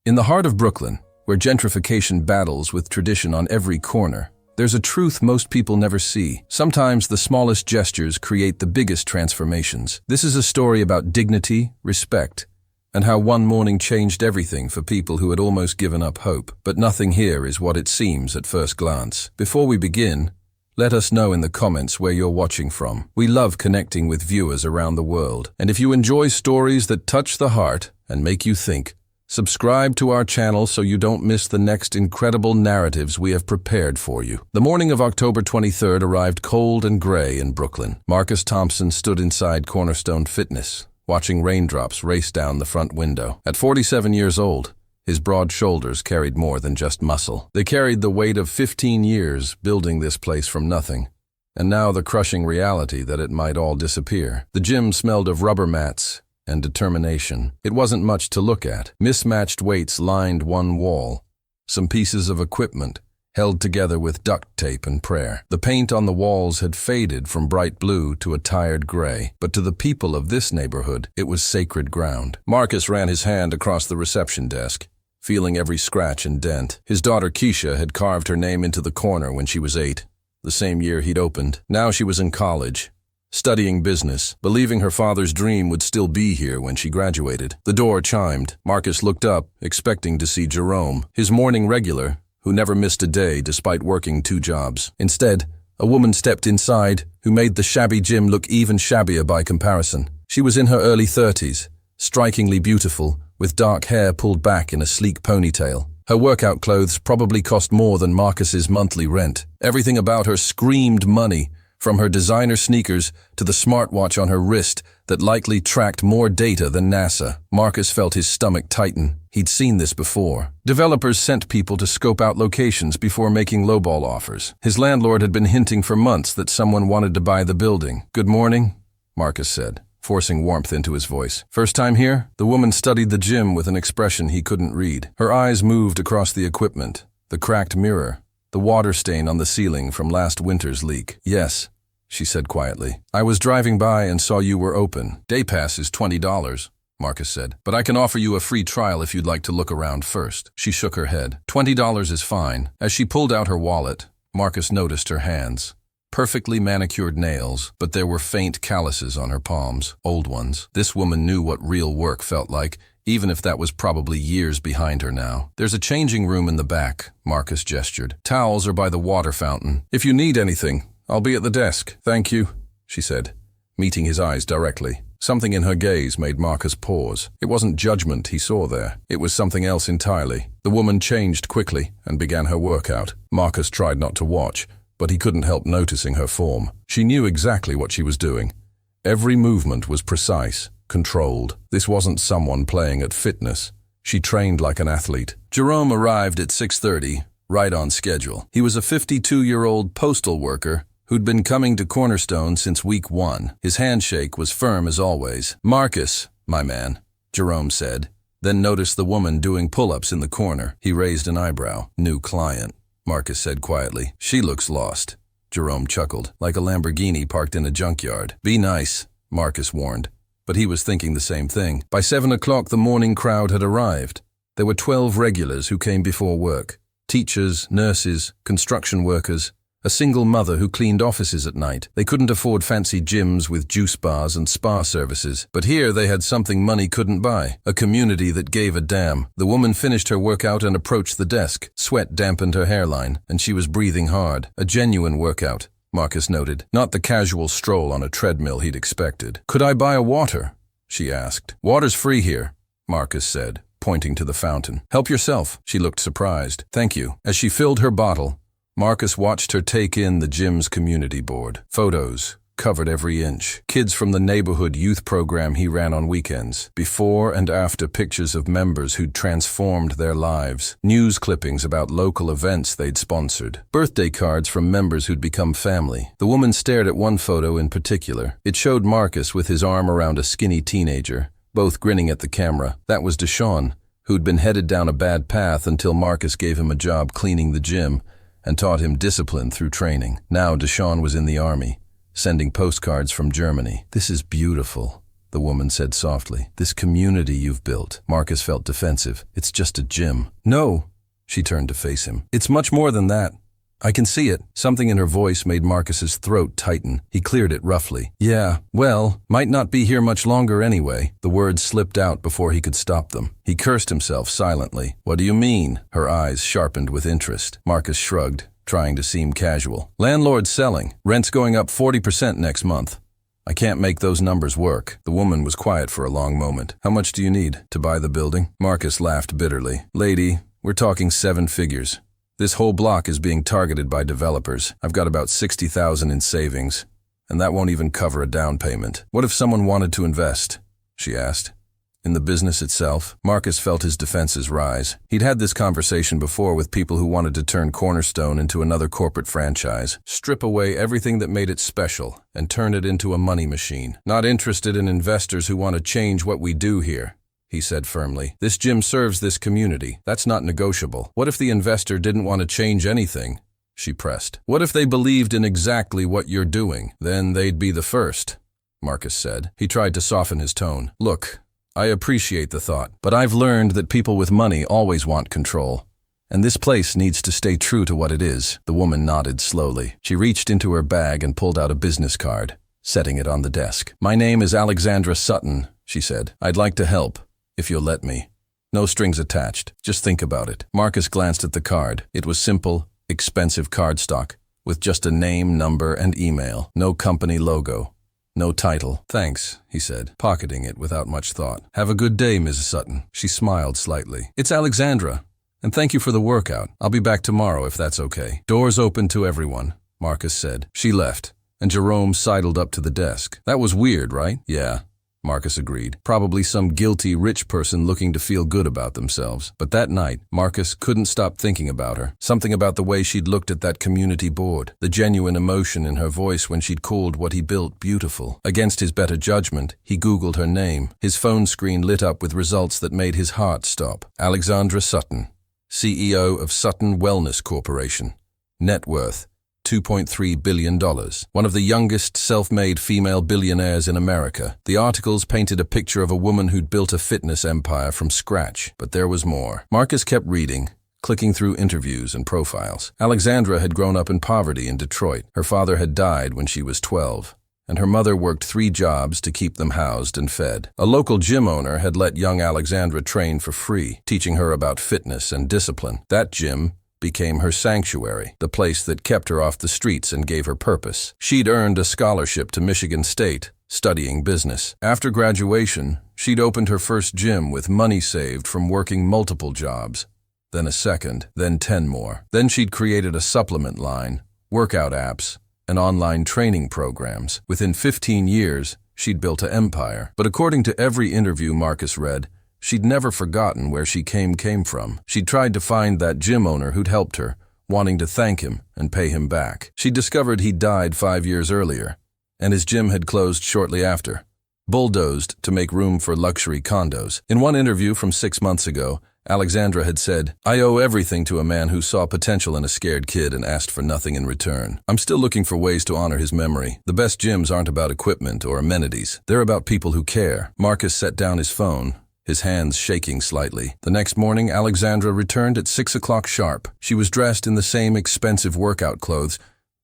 In the heart of Brooklyn, where gentrification battles with tradition on every corner, there's a truth most people never see. Sometimes the smallest gestures create the biggest transformations. This is a story about dignity, respect, and how one morning changed everything for people who had almost given up hope. But nothing here is what it seems at first glance. Before we begin, let us know in the comments where you're watching from. We love connecting with viewers around the world. And if you enjoy stories that touch the heart and make you think, subscribe to our channel so you don't miss the next incredible narratives we have prepared for you. The morning of October 23rd arrived cold and gray in Brooklyn. Marcus Thompson stood inside Cornerstone Fitness, watching raindrops race down the front window. At 47 years old, his broad shoulders carried more than just muscle. They carried the weight of 15 years building this place from nothing, and now the crushing reality that it might all disappear. The gym smelled of rubber mats and determination. It wasn't much to look at. Mismatched weights lined one wall, some pieces of equipment held together with duct tape and prayer. The paint on the walls had faded from bright blue to a tired gray, but to the people of this neighborhood, it was sacred ground. Marcus ran his hand across the reception desk, feeling every scratch and dent. His daughter Keisha had carved her name into the corner when she was 8, the same year he'd opened. Now she was in college, studying business, believing her father's dream would still be here when she graduated. The door chimed. Marcus looked up, expecting to see Jerome, his morning regular, who never missed a day despite working 2 jobs. Instead, a woman stepped inside who made the shabby gym look even shabbier by comparison. She was in her early 30s, strikingly beautiful, with dark hair pulled back in a sleek ponytail. Her workout clothes probably cost more than Marcus's monthly rent. Everything about her screamed money, from her designer sneakers to the smartwatch on her wrist that likely tracked more data than NASA. Marcus felt his stomach tighten. He'd seen this before. Developers sent people to scope out locations before making lowball offers. His landlord had been hinting for months that someone wanted to buy the building. "Good morning," Marcus said, forcing warmth into his voice. "First time here?" The woman studied the gym with an expression he couldn't read. Her eyes moved across the equipment, the cracked mirror, the water stain on the ceiling from last winter's leak. "Yes," she said quietly. "I was driving by and saw you were open. Day pass is $20, Marcus said, "but I can offer you a free trial if you'd like to look around first." She shook her head. $20 is fine. As she pulled out her wallet, Marcus noticed her hands. Perfectly manicured nails, but there were faint calluses on her palms, old ones. This woman knew what real work felt like, even if that was probably years behind her now. "There's a changing room in the back," Marcus gestured. "Towels are by the water fountain. If you need anything, I'll be at the desk." "Thank you," she said, meeting his eyes directly. Something in her gaze made Marcus pause. It wasn't judgment he saw there. It was something else entirely. The woman changed quickly and began her workout. Marcus tried not to watch, but he couldn't help noticing her form. She knew exactly what she was doing. Every movement was precise, controlled. This wasn't someone playing at fitness. She trained like an athlete. Jerome arrived at 6:30, right on schedule. He was a 52-year-old postal worker who'd been coming to Cornerstone since week 1. His handshake was firm as always. "Marcus, my man," Jerome said, then noticed the woman doing pull-ups in the corner. He raised an eyebrow. "New client," Marcus said quietly. "She looks lost," Jerome chuckled, "like a Lamborghini parked in a junkyard." "Be nice," Marcus warned, but he was thinking the same thing. By 7 o'clock, the morning crowd had arrived. There were 12 regulars who came before work. Teachers, nurses, construction workers, a single mother who cleaned offices at night. They couldn't afford fancy gyms with juice bars and spa services, but here they had something money couldn't buy, a community that gave a damn. The woman finished her workout and approached the desk. Sweat dampened her hairline, and she was breathing hard. A genuine workout, Marcus noted, not the casual stroll on a treadmill he'd expected. "Could I buy a water?" she asked. "Water's free here," Marcus said, pointing to the fountain. "Help yourself." She looked surprised. "Thank you." As she filled her bottle, Marcus watched her take in the gym's community board. Photos covered every inch. Kids from the neighborhood youth program he ran on weekends. Before and after pictures of members who'd transformed their lives. News clippings about local events they'd sponsored. Birthday cards from members who'd become family. The woman stared at one photo in particular. It showed Marcus with his arm around a skinny teenager, both grinning at the camera. That was Deshaun, who'd been headed down a bad path until Marcus gave him a job cleaning the gym and taught him discipline through training. Now Deshaun was in the army, sending postcards from Germany. "This is beautiful," the woman said softly. "This community you've built." Marcus felt defensive. "It's just a gym." "No." She turned to face him. "It's much more than that. I can see it." Something in her voice made Marcus's throat tighten. He cleared it roughly. "Yeah, well, might not be here much longer anyway." The words slipped out before he could stop them. He cursed himself silently. "What do you mean?" Her eyes sharpened with interest. Marcus shrugged, trying to seem casual. "Landlord's selling. Rent's going up 40% next month. I can't make those numbers work." The woman was quiet for a long moment. "How much do you need to buy the building?" Marcus laughed bitterly. "Lady, we're talking 7 figures. This whole block is being targeted by developers. I've got about 60,000 in savings, and that won't even cover a down payment." "What if someone wanted to invest?" she asked. "In the business itself?" Marcus felt his defenses rise. He'd had this conversation before with people who wanted to turn Cornerstone into another corporate franchise, strip away everything that made it special, and turn it into a money machine. "Not interested in investors who want to change what we do here," he said firmly. "This gym serves this community. That's not negotiable." "What if the investor didn't want to change anything?" she pressed. "What if they believed in exactly what you're doing? Then they'd be the first," Marcus said. He tried to soften his tone. "Look, I appreciate the thought, but I've learned that people with money always want control. And this place needs to stay true to what it is." The woman nodded slowly. She reached into her bag and pulled out a business card, setting it on the desk. "My name is Alexandra Sutton," she said. "I'd like to help, if you'll let me. No strings attached. Just think about it." Marcus glanced at the card. It was simple, expensive cardstock, with just a name, number, and email. No company logo. No title. "Thanks," he said, pocketing it without much thought. "Have a good day, Mrs. Sutton." She smiled slightly. "It's Alexandra, and thank you for the workout. I'll be back tomorrow if that's okay." "Doors open to everyone," Marcus said. She left, and Jerome sidled up to the desk. "That was weird, right?" "Yeah," Marcus agreed. "Probably some guilty rich person looking to feel good about themselves." But that night, Marcus couldn't stop thinking about her. Something about the way she'd looked at that community board, the genuine emotion in her voice when she'd called what he built beautiful. Against his better judgment, he Googled her name. His phone screen lit up with results that made his heart stop. Alexandra Sutton, CEO of Sutton Wellness Corporation. Net worth, $2.3 billion. One of the youngest self-made female billionaires in America. The articles painted a picture of a woman who'd built a fitness empire from scratch. But there was more. Marcus kept reading, clicking through interviews and profiles. Alexandra had grown up in poverty in Detroit. Her father had died when she was 12, and her mother worked 3 jobs to keep them housed and fed. A local gym owner had let young Alexandra train for free, teaching her about fitness and discipline. That gym became her sanctuary, the place that kept her off the streets and gave her purpose. She'd earned a scholarship to Michigan State, studying business. After graduation, she'd opened her first gym with money saved from working multiple jobs, then a second, then 10 more. Then she'd created a supplement line, workout apps, and online training programs. Within 15 years, she'd built an empire. But according to every interview Marcus read, she'd never forgotten where she came from. She'd tried to find that gym owner who'd helped her, wanting to thank him and pay him back. She discovered he'd died 5 years earlier, and his gym had closed shortly after, bulldozed to make room for luxury condos. In one interview from 6 months ago, Alexandra had said, "I owe everything to a man who saw potential in a scared kid and asked for nothing in return. I'm still looking for ways to honor his memory. The best gyms aren't about equipment or amenities. They're about people who care." Marcus set down his phone, his hands shaking slightly. The next morning, Alexandra returned at 6 o'clock sharp. She was dressed in the same expensive workout clothes,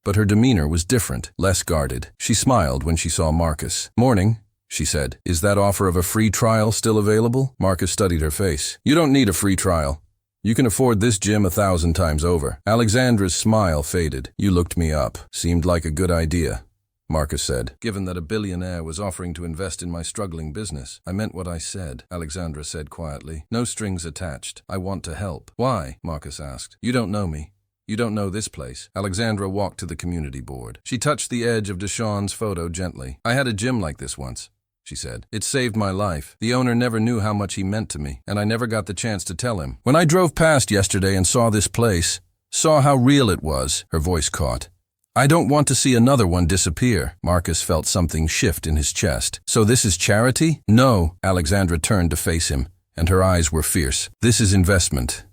but her demeanor was different, less guarded. She smiled when she saw Marcus. "Morning," she said. "Is that offer of a free trial still available?" Marcus studied her face. "You don't need a free trial. You can afford this gym 1,000 times over." Alexandra's smile faded. "You looked me up. Seemed like a good idea," Marcus said. "Given that a billionaire was offering to invest in my struggling business, I meant what I said," Alexandra said quietly. "No strings attached. I want to help." "Why?" Marcus asked. "You don't know me. You don't know this place." Alexandra walked to the community board. She touched the edge of Deshawn's photo gently. "I had a gym like this once," she said. "It saved my life. The owner never knew how much he meant to me, and I never got the chance to tell him. When I drove past yesterday and saw this place, saw how real it was," her voice caught. "I don't want to see another one disappear." Marcus felt something shift in his chest. "So this is charity?" "No." Alexandra turned to face him, and her eyes were fierce. "This is investment.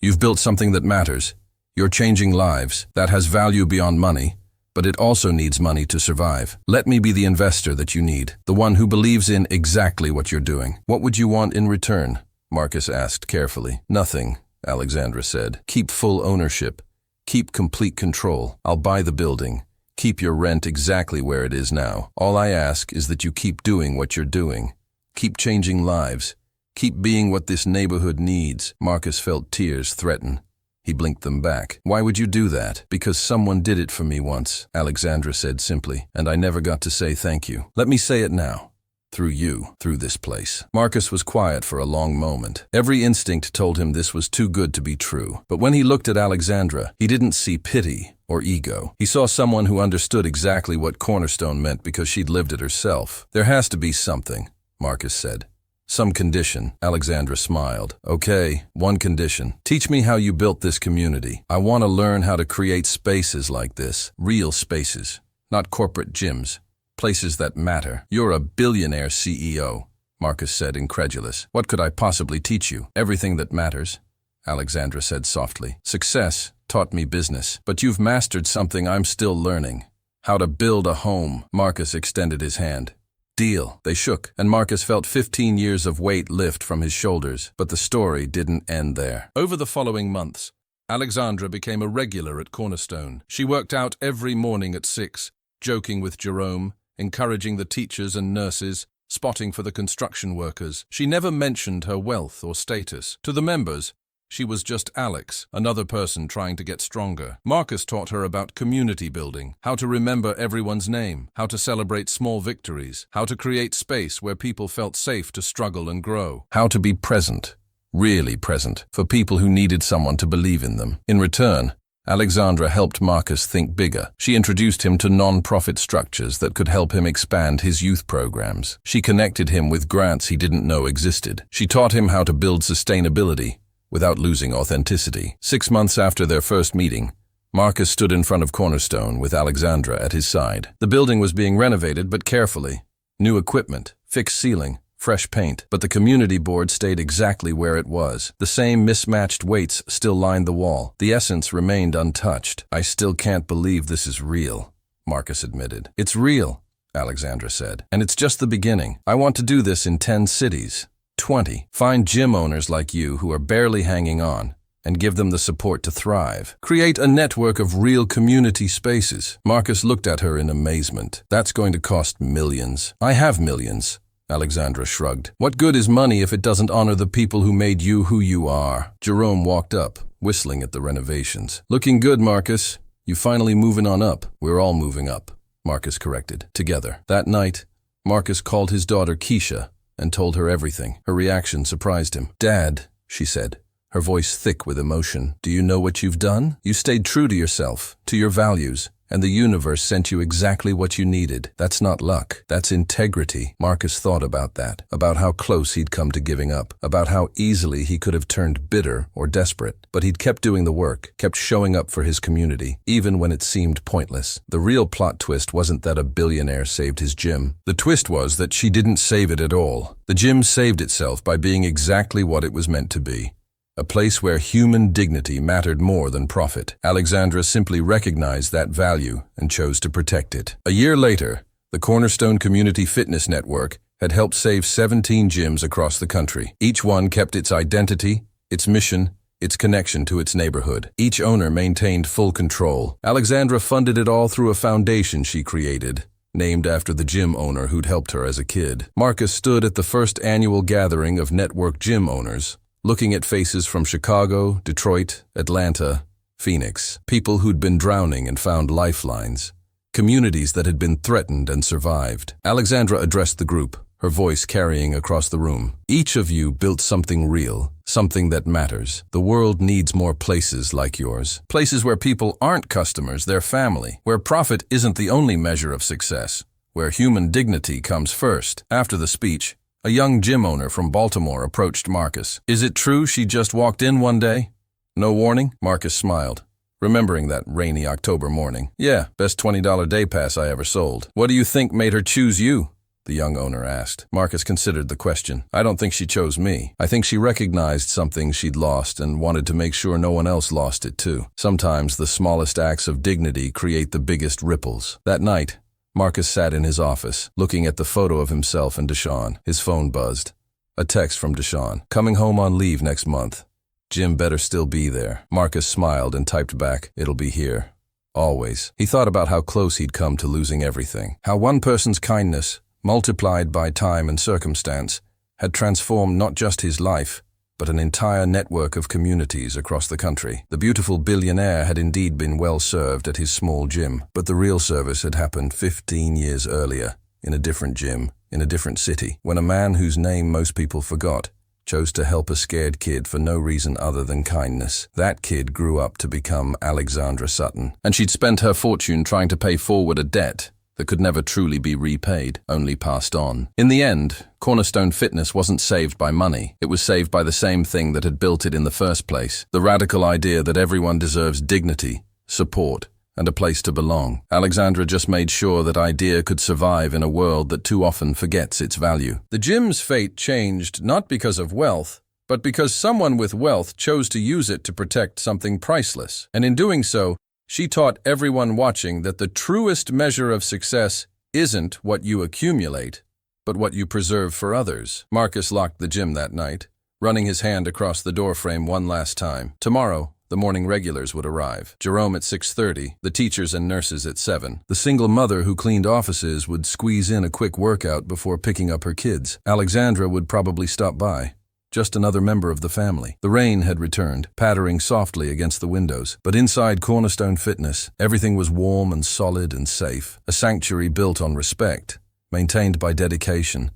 You've built something that matters. You're changing lives. That has value beyond money. but it also needs money to survive. Let me be the investor that you need, the one who believes in exactly what you're doing. What would you want in return? Marcus asked carefully. Nothing, Alexandra said. Keep full ownership. Keep complete control. I'll buy the building. Keep your rent exactly where it is now. All I ask is that you keep doing what you're doing. Keep changing lives. Keep being what this neighborhood needs. Marcus felt tears threaten. He blinked them back. Why would you do that? Because someone did it for me once, Alexandra said simply, and I never got to say thank you. Let me say it now. Through you, through this place. Marcus was quiet for a long moment. Every instinct told him this was too good to be true. But when he looked at Alexandra, he didn't see pity or ego. He saw someone who understood exactly what Cornerstone meant because she'd lived it herself. There has to be something, Marcus said. Some condition. Alexandra smiled. Okay, one condition. Teach me how you built this community. I want to learn how to create spaces like this. Real spaces, not corporate gyms. Places that matter. You're a billionaire CEO, Marcus said, incredulous. What could I possibly teach you? Everything that matters, Alexandra said softly. Success taught me business, but you've mastered something I'm still learning. How to build a home. Marcus extended his hand. Deal. They shook, and Marcus felt 15 years of weight lift from his shoulders, but the story didn't end there. Over the following months, Alexandra became a regular at Cornerstone. She worked out every morning at 6, joking with Jerome, encouraging the teachers and nurses, spotting for the construction workers. She never mentioned her wealth or status. To the members, she was just Alex, another person trying to get stronger. Marcus taught her about community building, how to remember everyone's name, how to celebrate small victories, how to create space where people felt safe to struggle and grow, how to be present, really present, for people who needed someone to believe in them. In return, Alexandra helped Marcus think bigger. She introduced him to non-profit structures that could help him expand his youth programs. She connected him with grants he didn't know existed. She taught him how to build sustainability without losing authenticity. 6 months after their first meeting, Marcus stood in front of Cornerstone with Alexandra at his side. The building was being renovated, but carefully. New equipment, fixed ceiling, fresh paint, but the community board stayed exactly where it was. The same mismatched weights still lined the wall. The essence remained untouched. I still can't believe this is real, Marcus admitted. It's real, Alexandra said, and it's just the beginning. I want to do this in 10 cities. 20. Find gym owners like you who are barely hanging on and give them the support to thrive. Create a network of real community spaces. Marcus looked at her in amazement. That's going to cost millions. I have millions, Alexandra shrugged. What good is money if it doesn't honor the people who made you who you are? Jerome walked up, whistling at the renovations. Looking good, Marcus. You finally moving on up. We're all moving up, Marcus corrected. Together. That night, Marcus called his daughter Keisha and told her everything. Her reaction surprised him. Dad, she said, her voice thick with emotion, do you know what you've done? You stayed true to yourself, to your values, and the universe sent you exactly what you needed. That's not luck. That's integrity. Marcus thought about that, about how close he'd come to giving up, about how easily he could have turned bitter or desperate. But he'd kept doing the work, kept showing up for his community, even when it seemed pointless. The real plot twist wasn't that a billionaire saved his gym. The twist was that she didn't save it at all. The gym saved itself by being exactly what it was meant to be. A place where human dignity mattered more than profit. Alexandra simply recognized that value and chose to protect it. A year later, the Cornerstone Community Fitness Network had helped save 17 gyms across the country. Each one kept its identity, its mission, its connection to its neighborhood. Each owner maintained full control. Alexandra funded it all through a foundation she created, named after the gym owner who'd helped her as a kid. Marcus stood at the first annual gathering of network gym owners, looking at faces from Chicago, Detroit, Atlanta, Phoenix, people who'd been drowning and found lifelines, communities that had been threatened and survived. Alexandra addressed the group, her voice carrying across the room. Each of you built something real, something that matters. The world needs more places like yours. Places where people aren't customers, they're family, where profit isn't the only measure of success, where human dignity comes first. After the speech, a young gym owner from Baltimore approached Marcus. Is it true she just walked in one day? No warning? Marcus smiled, remembering that rainy October morning. Yeah, best $20 day pass I ever sold. What do you think made her choose you? the young owner asked. Marcus considered the question. I don't think she chose me. I think she recognized something she'd lost and wanted to make sure no one else lost it too. Sometimes the smallest acts of dignity create the biggest ripples. That night, Marcus sat in his office, looking at the photo of himself and Deshawn. His phone buzzed. A text from Deshawn. Coming home on leave next month. Jim better still be there. Marcus smiled and typed back, it'll be here. Always. He thought about how close he'd come to losing everything. How one person's kindness, multiplied by time and circumstance, had transformed not just his life, but an entire network of communities across the country. The beautiful billionaire had indeed been well served at his small gym, but the real service had happened 15 years earlier, in a different gym, in a different city, when a man whose name most people forgot chose to help a scared kid for no reason other than kindness. That kid grew up to become Alexandra Sutton, and she'd spent her fortune trying to pay forward a debt that could never truly be repaid, only passed on. In the end, Cornerstone Fitness wasn't saved by money. It was saved by the same thing that had built it in the first place, the radical idea that everyone deserves dignity, support, and a place to belong. Alexandra just made sure that idea could survive in a world that too often forgets its value. The gym's fate changed not because of wealth, but because someone with wealth chose to use it to protect something priceless. And in doing so, she taught everyone watching that the truest measure of success isn't what you accumulate, but what you preserve for others. Marcus locked the gym that night, running his hand across the doorframe one last time. Tomorrow, the morning regulars would arrive. Jerome at 6:30, the teachers and nurses at 7. The single mother who cleaned offices would squeeze in a quick workout before picking up her kids. Alexandra would probably stop by. Just another member of the family. The rain had returned, pattering softly against the windows. But inside Cornerstone Fitness, everything was warm and solid and safe. A sanctuary built on respect, maintained by dedication,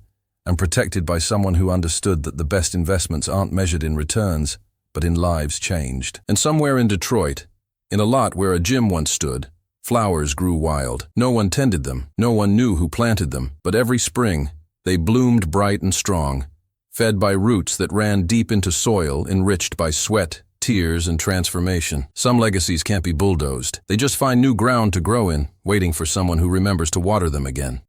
and protected by someone who understood that the best investments aren't measured in returns, but in lives changed. And somewhere in Detroit, in a lot where a gym once stood, flowers grew wild. No one tended them, no one knew who planted them, but every spring, they bloomed bright and strong, fed by roots that ran deep into soil enriched by sweat, tears, and transformation. Some legacies can't be bulldozed. They just find new ground to grow in, waiting for someone who remembers to water them again.